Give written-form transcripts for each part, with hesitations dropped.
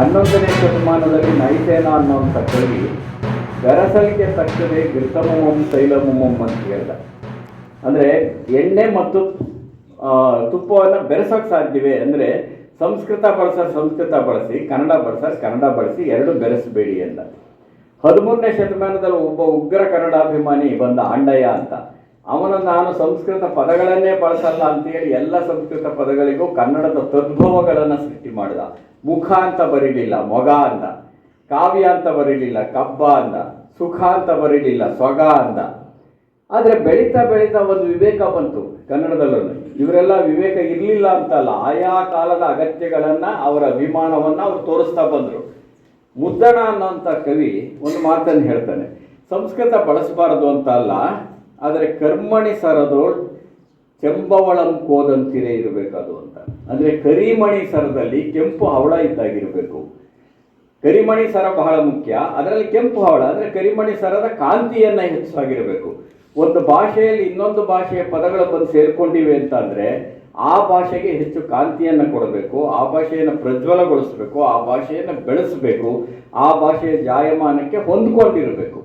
11ನೇ ಶತಮಾನದಲ್ಲಿ ನೈಸೇನ ಅನ್ನೋಂಥ ಕವಿ ಬೆರಸಲಿಗೆ ತಕ್ಕದೆ ಘೃತಮುಮಂ ತೈಲಮುಮಂ ಅಂತ ಹೇಳ್ದ. ಅಂದರೆ ಎಣ್ಣೆ ಮತ್ತು ತುಪ್ಪವನ್ನು ಬೆರೆಸೋಕ್ಕೆ ಸಾಧ್ಯವೇ ಅಂದರೆ ಸಂಸ್ಕೃತ ಬಳಸಿ ಕನ್ನಡ ಬಳಸಿ ಎರಡು ಬೆರೆಸಬೇಡಿ ಅಂತ. 13ನೇ ಶತಮಾನದಲ್ಲಿ ಒಬ್ಬ ಉಗ್ರ ಕನ್ನಡಾಭಿಮಾನಿ ಬಂದ ಆಂಡಯ್ಯ ಅಂತ. ಅವನು ನಾನು ಸಂಸ್ಕೃತ ಪದಗಳನ್ನೇ ಬಳಸಲ್ಲ ಅಂತೇಳಿ ಎಲ್ಲ ಸಂಸ್ಕೃತ ಪದಗಳಿಗೂ ಕನ್ನಡದ ತದ್ಭವಗಳನ್ನು ಸೃಷ್ಟಿ ಮಾಡಿದ. ಮುಖ ಅಂತ ಬರೀಲಿಲ್ಲ, ಮೊಗ ಅಂದ. ಕಾವ್ಯ ಅಂತ ಬರೀಲಿಲ್ಲ, ಕಬ್ಬ ಅಂದ. ಸುಖ ಅಂತ ಬರೀಲಿಲ್ಲ, ಸೊಗ ಅಂದ. ಆದರೆ ಬೆಳೀತಾ ಒಂದು ವಿವೇಕ ಬಂತು ಕನ್ನಡದಲ್ಲೂ. ಇವರೆಲ್ಲ ವಿವೇಕ ಇರಲಿಲ್ಲ ಅಂತಲ್ಲ, ಆಯಾ ಕಾಲದ ಅಗತ್ಯಗಳನ್ನು, ಅವರ ಅಭಿಮಾನವನ್ನು ಅವ್ರು ತೋರಿಸ್ತಾ ಬಂದರು. ಮುದ್ದಣ ಅನ್ನೋಂಥ ಕವಿ ಒಂದು ಮಾತನ್ನು ಹೇಳ್ತಾನೆ, ಸಂಸ್ಕೃತ ಬಳಸಬಾರದು ಅಂತ ಅಲ್ಲ, ಆದರೆ ಕರ್ಮಣಿ ಸರದೋಳ್ ಚೆಂಬವಳಂ ಕೋದಂತಿರೇ ಇರಬೇಕದು ಅಂತ. ಅಂದರೆ ಕರಿಮಣಿ ಸರದಲ್ಲಿ ಕೆಂಪು ಹವಳ ಇದ್ದಾಗಿರಬೇಕು. ಕರಿಮಣಿ ಸರ ಬಹಳ ಮುಖ್ಯ, ಅದರಲ್ಲಿ ಕೆಂಪು ಹವಳ ಅಂದರೆ ಕರಿಮಣಿ ಸರದ ಕಾಂತಿಯನ್ನು ಹೆಚ್ಚಾಗಿರಬೇಕು. ಒಂದು ಭಾಷೆಯಲ್ಲಿ ಇನ್ನೊಂದು ಭಾಷೆಯ ಪದಗಳು ಬಂದು ಸೇರ್ಕೊಂಡಿವೆ ಅಂತಂದರೆ ಆ ಭಾಷೆಗೆ ಹೆಚ್ಚು ಕಾಂತಿಯನ್ನು ಕೊಡಬೇಕು, ಆ ಭಾಷೆಯನ್ನು ಪ್ರಜ್ವಲಗೊಳಿಸಬೇಕು, ಆ ಭಾಷೆಯನ್ನು ಬೆಳೆಸಬೇಕು, ಆ ಭಾಷೆಯ ಜಾಯಮಾನಕ್ಕೆ ಹೊಂದ್ಕೊಂಡಿರಬೇಕು.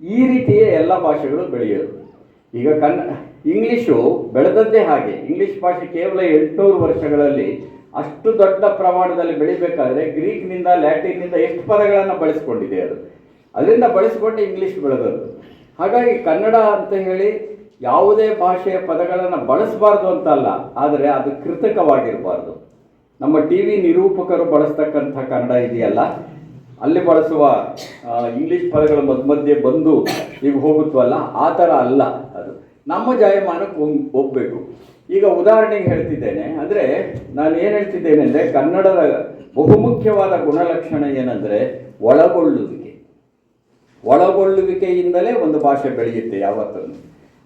ಈ ರೀತಿಯೇ ಎಲ್ಲ ಭಾಷೆಗಳು ಬೆಳೆಯೋದು. ಈಗ ಇಂಗ್ಲೀಷು ಬೆಳೆದದ್ದೇ ಹಾಗೆ. ಇಂಗ್ಲೀಷ್ ಭಾಷೆ ಕೇವಲ 800 ವರ್ಷಗಳಲ್ಲಿ ಅಷ್ಟು ದೊಡ್ಡ ಪ್ರಮಾಣದಲ್ಲಿ ಬೆಳಿಬೇಕಾದ್ರೆ ಗ್ರೀಕ್ನಿಂದ ಲ್ಯಾಟಿನ್ನಿಂದ ಎಷ್ಟು ಪದಗಳನ್ನು ಬಳಸ್ಕೊಂಡಿದೆ ಅದು. ಅದರಿಂದ ಬಳಸಿಕೊಂಡು ಇಂಗ್ಲೀಷ್ ಬೆಳೆದದ್ದು. ಹಾಗಾಗಿ ಕನ್ನಡ ಅಂತ ಹೇಳಿ ಯಾವುದೇ ಭಾಷೆಯ ಪದಗಳನ್ನು ಬಳಸಬಾರ್ದು ಅಂತಲ್ಲ, ಆದರೆ ಅದು ಕೃತಕವಾಗಿರಬಾರ್ದು. ನಮ್ಮ ಟಿ ವಿ ನಿರೂಪಕರು ಬಳಸ್ತಕ್ಕಂಥ ಕನ್ನಡ ಇದೆಯಲ್ಲ, ಅಲ್ಲಿ ಬಳಸುವ ಇಂಗ್ಲೀಷ್ ಪದಗಳ ಮಧ್ಯೆ ಬಂದು ಈಗ ಹೋಗುತ್ತವಲ್ಲ, ಆ ಥರ ಅಲ್ಲ. ಅದು ನಮ್ಮ ಜಾಯಮಾನಕ್ಕೆ ಹೋಗಬೇಕು. ಈಗ ಉದಾಹರಣೆಗೆ ಹೇಳ್ತಿದ್ದೇನೆ, ಅಂದರೆ ನಾನು ಏನು ಹೇಳ್ತಿದ್ದೇನೆ ಅಂದರೆ ಕನ್ನಡದ ಬಹುಮುಖ್ಯವಾದ ಗುಣಲಕ್ಷಣ ಏನಂದರೆ ಒಳಗೊಳ್ಳುವಿಕೆಯಿಂದಲೇ ಒಂದು ಭಾಷೆ ಬೆಳೆಯುತ್ತೆ ಯಾವತ್ತೂ.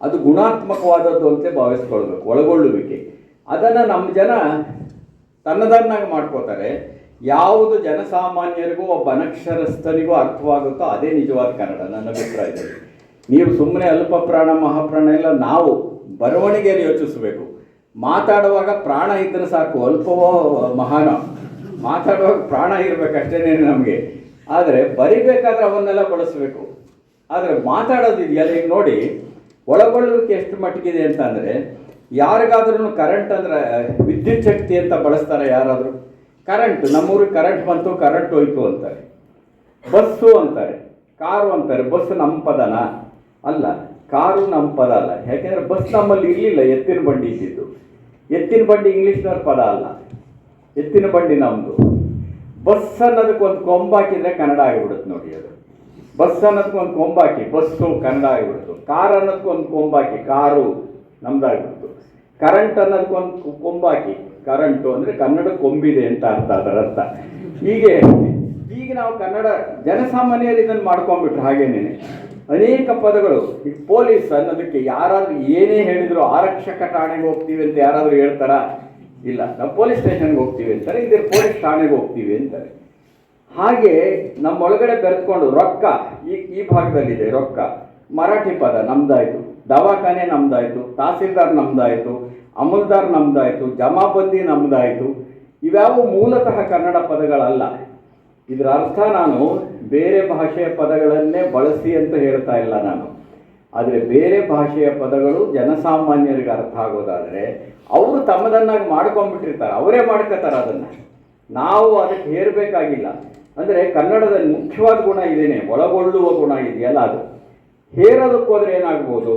ಅದು ಗುಣಾತ್ಮಕವಾದದ್ದು ಅಂತ ಭಾವಿಸ್ಕೊಳ್ಬೇಕು. ಒಳಗೊಳ್ಳುವಿಕೆ ಅದನ್ನು ನಮ್ಮ ಜನ ತನ್ನದನ್ನಾಗಿ ಮಾಡ್ಕೋತಾರೆ. ಯಾವುದು ಜನಸಾಮಾನ್ಯರಿಗೂ ಒಬ್ಬ ಅನಕ್ಷರಸ್ಥನಿಗೂ ಅರ್ಥವಾಗುತ್ತೋ ಅದೇ ನಿಜವಾದ ಕನ್ನಡ ನನ್ನ ಅಭಿಪ್ರಾಯದಲ್ಲಿ. ನೀವು ಸುಮ್ಮನೆ ಅಲ್ಪ ಪ್ರಾಣ ಮಹಾಪ್ರಾಣ ಎಲ್ಲ ನಾವು ಬರವಣಿಗೆಯಲ್ಲಿ ಯೋಚಿಸಬೇಕು. ಮಾತಾಡುವಾಗ ಪ್ರಾಣ ಇದ್ದರೆ ಸಾಕು, ಅಲ್ಪವೋ ಮಹಾನೋ. ಮಾತಾಡುವಾಗ ಪ್ರಾಣ ಇರಬೇಕಷ್ಟೇ ನಮಗೆ. ಆದರೆ ಬರಿಬೇಕಾದ್ರೆ ಅವನ್ನೆಲ್ಲ ಬಳಸಬೇಕು. ಆದರೆ ಮಾತಾಡೋದಿದೆಯಲ್ಲ, ಈಗ ನೋಡಿ ಒಳಗೊಳ್ಳುವಿಕೆ ಎಷ್ಟು ಮಟ್ಟಿಗಿದೆ ಅಂತ ಅಂದರೆ, ಯಾರಿಗಾದ್ರೂ ಕರೆಂಟ್ ಅಂದರೆ ವಿದ್ಯುತ್ ಶಕ್ತಿ ಅಂತ ಬಳಸ್ತಾರೆ ಯಾರಾದರೂ. ಕರೆಂಟ್, ನಮ್ಮೂರಿಗೆ ಕರೆಂಟ್ ಬಂತು, ಕರೆಂಟ್ ಹೋಯ್ತು ಅಂತಾರೆ. ಬಸ್ಸು ಅಂತಾರೆ, ಕಾರು ಅಂತಾರೆ. ಬಸ್ ನಮ್ಮ ಪದನ ಅಲ್ಲ, ಕಾರು ನಮ್ಮ ಪದ ಅಲ್ಲ. ಯಾಕೆಂದರೆ ಬಸ್ ನಮ್ಮಲ್ಲಿ ಇರಲಿಲ್ಲ, ಎತ್ತಿನ ಬಂಡಿ ಇದ್ದಿದ್ದು. ಎತ್ತಿನ ಬಂಡಿ ಇಂಗ್ಲೀಷ್ನವ್ರ ಪದ ಅಲ್ಲ, ಎತ್ತಿನ ಬಂಡಿ ನಮ್ಮದು. ಬಸ್ ಅನ್ನೋದಕ್ಕೆ ಒಂದು ಕೊಂಬಾಕಿದ್ರೆ ಕನ್ನಡ ಆಗಿಬಿಡುತ್ತೆ ನೋಡಿ. ಅದು ಬಸ್ ಅನ್ನೋದಕ್ಕೆ ಒಂದು ಕೊಂಬಾಕಿ ಬಸ್ಸು ಕನ್ನಡ ಆಗಿಬಿಡ್ತು. ಕಾರ್ ಅನ್ನೋದಕ್ಕೆ ಒಂದು ಕೊಂಬಾಕಿ ಕಾರು ನಮ್ದಾಗ್ಬಿಡ್ತು. ಕರೆಂಟ್ ಅನ್ನೋದಕ್ಕೊಂದು ಕೊಂಬಾಕಿ ಕರೆಂಟು ಅಂದರೆ ಕನ್ನಡ ಕೊಂಬಿದೆ ಅಂತ ಅರ್ಥ, ಅದರ ಅರ್ಥ. ಈಗ ನಾವು ಕನ್ನಡ ಜನಸಾಮಾನ್ಯರು ಇದನ್ನು ಮಾಡ್ಕೊಂಡ್ಬಿಟ್ರು. ಹಾಗೇನೇ ಅನೇಕ ಪದಗಳು. ಈಗ ಪೊಲೀಸ್ ಅನ್ನೋದಕ್ಕೆ ಯಾರಾದರೂ ಏನೇ ಹೇಳಿದ್ರು, ಆರಕ್ಷಕ ಠಾಣೆಗೆ ಹೋಗ್ತೀವಿ ಅಂತ ಯಾರಾದರೂ ಹೇಳ್ತಾರಾ? ಇಲ್ಲ, ನಾವು ಪೊಲೀಸ್ ಸ್ಟೇಷನ್ಗೆ ಹೋಗ್ತೀವಿ ಅಂತಾರೆ, ಇದೇ ಪೊಲೀಸ್ ಠಾಣೆಗೆ ಹೋಗ್ತೀವಿ ಅಂತಾರೆ. ಹಾಗೆ ನಮ್ಮೊಳಗಡೆ ಬೆರೆತ್ಕೊಂಡು ರೊಕ್ಕ, ಈ ಭಾಗದಲ್ಲಿದೆ ರೊಕ್ಕ, ಮರಾಠಿ ಪದ ನಮ್ದಾಯಿತು. ದವಾಖಾನೆ ನಮ್ದಾಯಿತು, ತಹಸೀಲ್ದಾರ್ ನಮ್ದಾಯಿತು, ಅಮಲ್ದಾರ್ ನಮ್ದಾಯಿತು, ಜಮಾಬಂದಿ ನಮ್ದಾಯಿತು. ಇವ್ಯಾವ ಮೂಲತಃ ಕನ್ನಡ ಪದಗಳಲ್ಲ. ಇದರ ಅರ್ಥ ನಾನು ಬೇರೆ ಭಾಷೆಯ ಪದಗಳನ್ನೇ ಬಳಸಿ ಅಂತ ಹೇಳ್ತಾ ಇಲ್ಲ ನಾನು. ಆದರೆ ಬೇರೆ ಭಾಷೆಯ ಪದಗಳು ಜನಸಾಮಾನ್ಯರಿಗೆ ಅರ್ಥ ಆಗೋದಾದರೆ ಅವರು ತಮ್ಮದನ್ನಾಗಿ ಮಾಡ್ಕೊಂಡ್ಬಿಟ್ಟಿರ್ತಾರೆ, ಅವರೇ ಮಾಡ್ಕೋತಾರೆ ಅದನ್ನು. ನಾವು ಅದಕ್ಕೆ ಹೇರಬೇಕಾಗಿಲ್ಲ. ಅಂದರೆ ಕನ್ನಡದಲ್ಲಿ ಮುಖ್ಯವಾದ ಗುಣ ಇದೇನೆ, ಒಳಗೊಳ್ಳುವ ಗುಣ ಇದೆಯಲ್ಲ ಅದು. ಹೇರೋದಕ್ಕೆ ಹೋದರೆ ಏನಾಗ್ಬೋದು?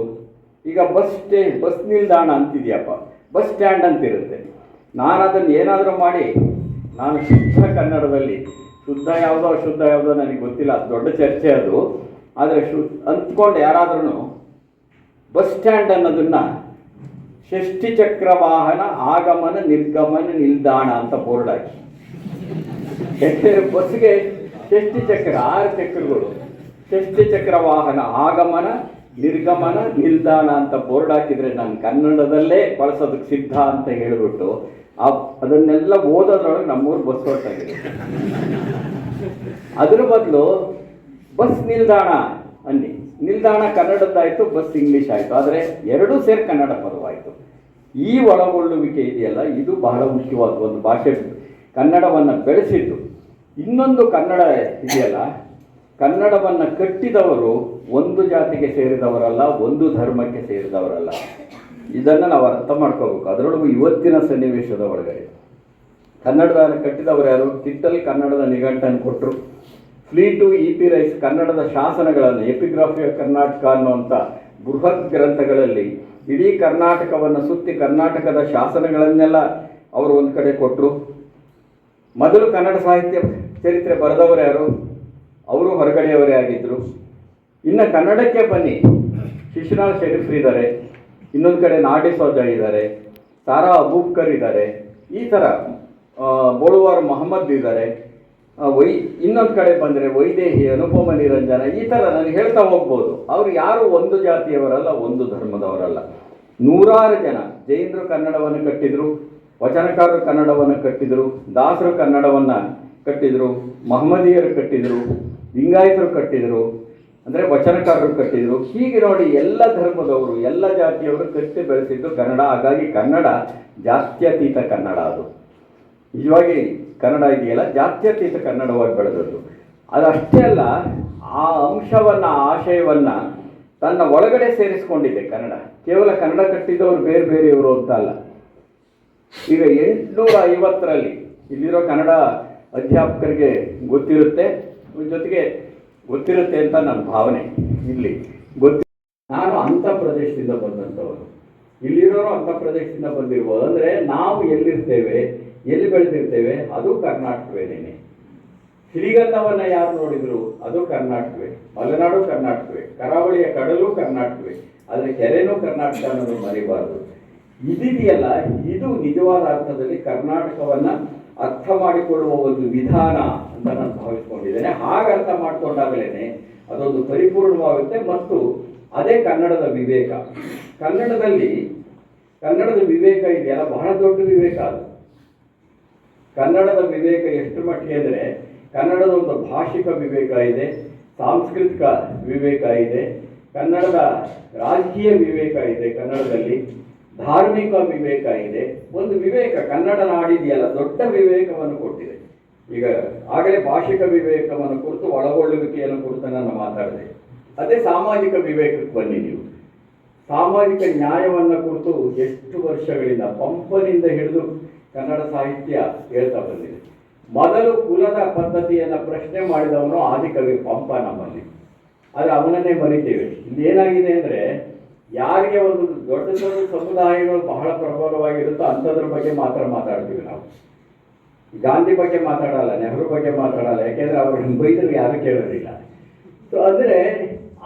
ಈಗ ಬಸ್ ನಿಲ್ದಾಣ ಅಂತಿದೆಯಪ್ಪ, ಬಸ್ ಸ್ಟ್ಯಾಂಡ್ ಅಂತಿರುತ್ತೆ. ನಾನು ಅದನ್ನು ಏನಾದರೂ ಮಾಡಿ, ನಾನು ಶುದ್ಧ ಕನ್ನಡದಲ್ಲಿ, ಶುದ್ಧ ಯಾವುದೋ ಅಶುದ್ಧ ಯಾವುದೋ ನನಗೆ ಗೊತ್ತಿಲ್ಲ, ಅದು ದೊಡ್ಡ ಚರ್ಚೆ ಅದು. ಆದರೆ ಅಂದ್ಕೊಂಡು ಯಾರಾದ್ರೂ ಬಸ್ ಸ್ಟ್ಯಾಂಡ್ ಅನ್ನೋದನ್ನು ಷಷ್ಠಿ ಚಕ್ರ ವಾಹನ ಆಗಮನ ನಿರ್ಗಮನ ನಿಲ್ದಾಣ ಅಂತ ಬೋರ್ಡ್ ಹಾಕಿ. ಯಾಕೆಂದರೆ ಬಸ್ಗೆ ಷಷ್ಠಿ ಚಕ್ರ, 6 ಚಕ್ರಗಳು. ಷಷ್ಠಿ ಚಕ್ರ ವಾಹನ ಆಗಮನ ನಿರ್ಗಮನ ನಿಲ್ದಾಣ ಅಂತ ಬೋರ್ಡ್ ಹಾಕಿದರೆ ನಾನು ಕನ್ನಡದಲ್ಲೇ ಬಳಸೋದಕ್ಕೆ ಸಿದ್ಧ ಅಂತ ಹೇಳಿಬಿಟ್ಟು ಅದನ್ನೆಲ್ಲ ಓದೋದ್ರೊಳಗೆ ನಮ್ಮೂರು ಬಸ್ ಹೊರಟಾಗಿದೆ. ಅದ್ರ ಬದಲು ಬಸ್ ನಿಲ್ದಾಣ ಅನ್ನಿ. ನಿಲ್ದಾಣ ಕನ್ನಡದ್ದಾಯಿತು, ಬಸ್ ಇಂಗ್ಲೀಷ್ ಆಯಿತು. ಆದರೆ ಎರಡೂ ಸೇರಿ ಕನ್ನಡ ಪದವಾಯಿತು. ಈ ಒಳಗೊಳ್ಳುವಿಕೆ ಇದೆಯಲ್ಲ, ಇದು ಬಹಳ ಮುಖ್ಯವಾದ ಒಂದು ಭಾಷೆ. ಕನ್ನಡವನ್ನು ಬೆಳೆಸಿದ್ದು ಇನ್ನೊಂದು ಕನ್ನಡ ಇದೆಯಲ್ಲ, ಕನ್ನಡವನ್ನು ಕಟ್ಟಿದವರು ಒಂದು ಜಾತಿಗೆ ಸೇರಿದವರಲ್ಲ, ಒಂದು ಧರ್ಮಕ್ಕೆ ಸೇರಿದವರಲ್ಲ. ಇದನ್ನು ನಾವು ಅರ್ಥ ಮಾಡ್ಕೋಬೇಕು. ಅದರೊಳಗೂ ಇವತ್ತಿನ ಸನ್ನಿವೇಶದ ಒಳಗಡೆ ಕನ್ನಡದ ಕಟ್ಟಿದವರು ಯಾರು? ಕಿಟ್ಟಲ್ ಕನ್ನಡದ ನಿಘಂಟನ್ನು ಕೊಟ್ಟರು. ಫ್ಲೀಟು E.P. ರೈಸ್ ಕನ್ನಡದ ಶಾಸನಗಳನ್ನು, ಎಪಿಗ್ರಾಫಿ ಆಫ್ ಕರ್ನಾಟಕ ಅನ್ನುವಂಥ ಬೃಹತ್ ಗ್ರಂಥಗಳಲ್ಲಿ ಇಡೀ ಕರ್ನಾಟಕವನ್ನು ಸುತ್ತಿ ಕರ್ನಾಟಕದ ಶಾಸನಗಳನ್ನೆಲ್ಲ ಅವರು ಒಂದು ಕಡೆ ಕೊಟ್ಟರು. ಮೊದಲು ಕನ್ನಡ ಸಾಹಿತ್ಯ ಚರಿತ್ರೆ ಬರೆದವರು ಯಾರು? ಅವರು ಹೊರಗಡೆಯವರೇ ಆಗಿದ್ದರು. ಇನ್ನು ಕನ್ನಡಕ್ಕೆ ಬನ್ನಿ, ಶಿಶುನಾಳ್ ಶರೀಫ್ರು ಇದ್ದಾರೆ, ಇನ್ನೊಂದು ಕಡೆ ನಾಡಿಸೋಜ ಇದ್ದಾರೆ, ಸಾರಾ ಅಬೂಬ್ಕರ್ ಇದ್ದಾರೆ, ಈ ಥರ ಬೋಳುವಾರ್ ಮೊಹಮ್ಮದ್ ಇದ್ದಾರೆ. ಇನ್ನೊಂದು ಕಡೆ ಬಂದರೆ ವೈದೇಹಿ, ಅನುಪಮ ನಿರಂಜನ, ಈ ಥರ ನಾನು ಹೇಳ್ತಾ ಹೋಗ್ಬೋದು. ಅವರು ಯಾರು ಒಂದು ಜಾತಿಯವರಲ್ಲ, ಒಂದು ಧರ್ಮದವರಲ್ಲ. ನೂರಾರು ಜನ ಜೈನರು ಕನ್ನಡವನ್ನು ಕಟ್ಟಿದರು, ವಚನಕಾರರು ಕನ್ನಡವನ್ನು ಕಟ್ಟಿದರು, ದಾಸರು ಕನ್ನಡವನ್ನು ಕಟ್ಟಿದರು, ಮಹಮ್ಮದೀಯರು ಕಟ್ಟಿದರು, ಲಿಂಗಾಯತರು ಕಟ್ಟಿದರು, ಅಂದರೆ ವಚನಕಾರರು ಕಟ್ಟಿದರು. ಹೀಗೆ ನೋಡಿ ಎಲ್ಲ ಧರ್ಮದವರು, ಎಲ್ಲ ಜಾತಿಯವರು ಕಟ್ಟಿ ಬೆಳೆಸಿದ್ದು ಕನ್ನಡ. ಹಾಗಾಗಿ ಕನ್ನಡ ಜಾತ್ಯತೀತ ಕನ್ನಡ. ಅದು ನಿಜವಾಗಿ ಕನ್ನಡ ಇದೆಯಲ್ಲ, ಜಾತ್ಯತೀತ ಕನ್ನಡವಾಗಿ ಬೆಳೆದದ್ದು. ಅದಷ್ಟೇ ಅಲ್ಲ, ಆ ಅಂಶವನ್ನು, ಆಶಯವನ್ನು ತನ್ನ ಒಳಗಡೆ ಸೇರಿಸ್ಕೊಂಡಿದೆ ಕನ್ನಡ. ಕೇವಲ ಕನ್ನಡ ಕಟ್ಟಿದ್ದವರು ಬೇರೆ ಬೇರೆಯವರು ಅಂತ ಅಲ್ಲ. ಈಗ 850ರಲ್ಲಿ ಇಲ್ಲಿರೋ ಕನ್ನಡ ಅಧ್ಯಾಪಕರಿಗೆ ಗೊತ್ತಿರುತ್ತೆ, ಜೊತೆಗೆ ಗೊತ್ತಿರುತ್ತೆ ಅಂತ ನನ್ನ ಭಾವನೆ. ಇಲ್ಲಿ ನಾನು ಅಂಥ ಪ್ರದೇಶದಿಂದ ಬಂದಂಥವರು, ಇಲ್ಲಿರೋರು ಅಂಥ ಪ್ರದೇಶದಿಂದ ಬಂದಿರ್ಬೋದು. ಅಂದರೆ ನಾವು ಎಲ್ಲಿರ್ತೇವೆ, ಎಲ್ಲಿ ಬೆಳೆದಿರ್ತೇವೆ, ಅದು ಕರ್ನಾಟಕವೇನೇನೆ. ಶ್ರೀಗಂಧವನ್ನು ಯಾರು ನೋಡಿದ್ರು ಅದು ಕರ್ನಾಟಕವೇ, ಮಲೆನಾಡು ಕರ್ನಾಟಕವೇ, ಕರಾವಳಿಯ ಕಡಲು ಕರ್ನಾಟಕವೇ, ಆದರೆ ಕೆರೆನೂ ಕರ್ನಾಟಕ ಅನ್ನೋದು ಮರಿಬಾರದು. ಇದಿದೆಯಲ್ಲ, ಇದು ನಿಜವಾದ ಅರ್ಥದಲ್ಲಿ ಕರ್ನಾಟಕವನ್ನು ಅರ್ಥ ಮಾಡಿಕೊಳ್ಳುವ ಒಂದು ವಿಧಾನ ಅಂತ ನಾನು ಭಾವಿಸ್ಕೊಂಡಿದ್ದೇನೆ. ಹಾಗೆ ಅರ್ಥ ಮಾಡಿಕೊಂಡಾಗಲೇ ಅದೊಂದು ಪರಿಪೂರ್ಣವಾಗುತ್ತೆ. ಮತ್ತು ಅದೇ ಕನ್ನಡದ ವಿವೇಕ. ಕನ್ನಡದ ವಿವೇಕ ಇದೆಯಲ್ಲ, ಬಹಳ ದೊಡ್ಡ ವಿವೇಕ. ಅದು ಕನ್ನಡದ ವಿವೇಕ ಎಷ್ಟು ಮಟ್ಟಿಗೆ ಅಂದರೆ, ಕನ್ನಡದ ಒಂದು ಭಾಷಿಕ ವಿವೇಕ ಇದೆ, ಸಾಂಸ್ಕೃತಿಕ ವಿವೇಕ ಇದೆ, ಕನ್ನಡದ ರಾಜಕೀಯ ವಿವೇಕ ಇದೆ, ಕನ್ನಡದಲ್ಲಿ ಧಾರ್ಮಿಕ ವಿವೇಕ ಇದೆ. ಒಂದು ವಿವೇಕ ಕನ್ನಡ ನಾಡಿದೆಯಲ್ಲ, ದೊಡ್ಡ ವಿವೇಕವನ್ನು ಕೊಟ್ಟಿದೆ. ಈಗ ಆಗಲೇ ಭಾಷಿಕ ವಿವೇಕವನ್ನು ಕುರಿತು, ಒಳಗೊಳ್ಳುವಿಕೆಯನ್ನು ಕುರಿತು ನಾನು ಮಾತಾಡಿದೆ. ಅದೇ ಸಾಮಾಜಿಕ ವಿವೇಕಕ್ಕೆ ಬನ್ನಿ ನೀವು. ಸಾಮಾಜಿಕ ನ್ಯಾಯವನ್ನು ಕುರಿತು ಎಷ್ಟು ವರ್ಷಗಳಿಂದ, ಪಂಪನಿಂದ ಹಿಡಿದು ಕನ್ನಡ ಸಾಹಿತ್ಯ ಹೇಳ್ತಾ ಬಂದಿದೆ. ಮೊದಲು ಕುಲದ ಪದ್ಧತಿಯನ್ನು ಪ್ರಶ್ನೆ ಮಾಡಿದವನು ಆದಿಕವಿ ಪಂಪ ನಮ್ಮಲ್ಲಿ. ಆದರೆ ಅವನನ್ನೇ ಮರಿತೇವೆ. ಇಲ್ಲಿ ಏನಾಗಿದೆ ಅಂದರೆ, ಯಾರಿಗೆ ಒಂದು ದೊಡ್ಡ ದೊಡ್ಡ ಸಮುದಾಯಗಳು ಬಹಳ ಪ್ರಬಲವಾಗಿರುತ್ತೋ ಅಂಥದ್ರ ಬಗ್ಗೆ ಮಾತ್ರ ಮಾತಾಡ್ತೀವಿ ನಾವು. ಗಾಂಧಿ ಬಗ್ಗೆ ಮಾತಾಡಲ್ಲ, ನೆಹರು ಬಗ್ಗೆ ಮಾತಾಡಲ್ಲ, ಯಾಕೆಂದರೆ ಅವ್ರನ್ನ ಬೈದರು ಯಾರು ಕೇಳೋದಿಲ್ಲ. ಸೊ ಅಂದರೆ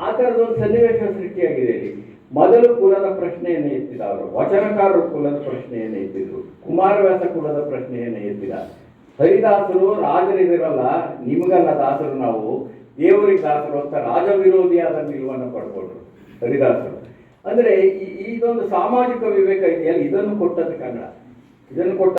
ಆ ಥರದೊಂದು ಸನ್ನಿವೇಶ ಸೃಷ್ಟಿಯಾಗಿದೆ ಇಲ್ಲಿ. ಮೊದಲು ಕುಲದ ಪ್ರಶ್ನೆಯನ್ನು ಎತ್ತಿದ ಅವರು, ವಚನಕಾರರು ಕುಲದ ಪ್ರಶ್ನೆಯನ್ನು ಎತ್ತಿದ್ರು, ಕುಮಾರವ್ಯಾಸ ಕುಲದ ಪ್ರಶ್ನೆಯನ್ನು ಎತ್ತಿದ. ಹರಿದಾಸರು ರಾಜರಿದಿರಲ್ಲ, ನಿಮಗಲ್ಲ ದಾಸರು, ನಾವು ದೇವರಿಗೆ ದಾಸರು ಅಂತ ರಾಜ ವಿರೋಧಿಯಾದ ನಿಲುವನ್ನು ಪಡ್ಕೊಂಡ್ರು ಹರಿದಾಸರು. ಅಂದರೆ ಇದೊಂದು ಸಾಮಾಜಿಕ ವಿವೇಕ ಇದೆಯಲ್ಲ, ಇದನ್ನು ಕೊಟ್ಟದ್ದು ಕನ್ನಡ. ಇದನ್ನು ಕೊಟ್ಟ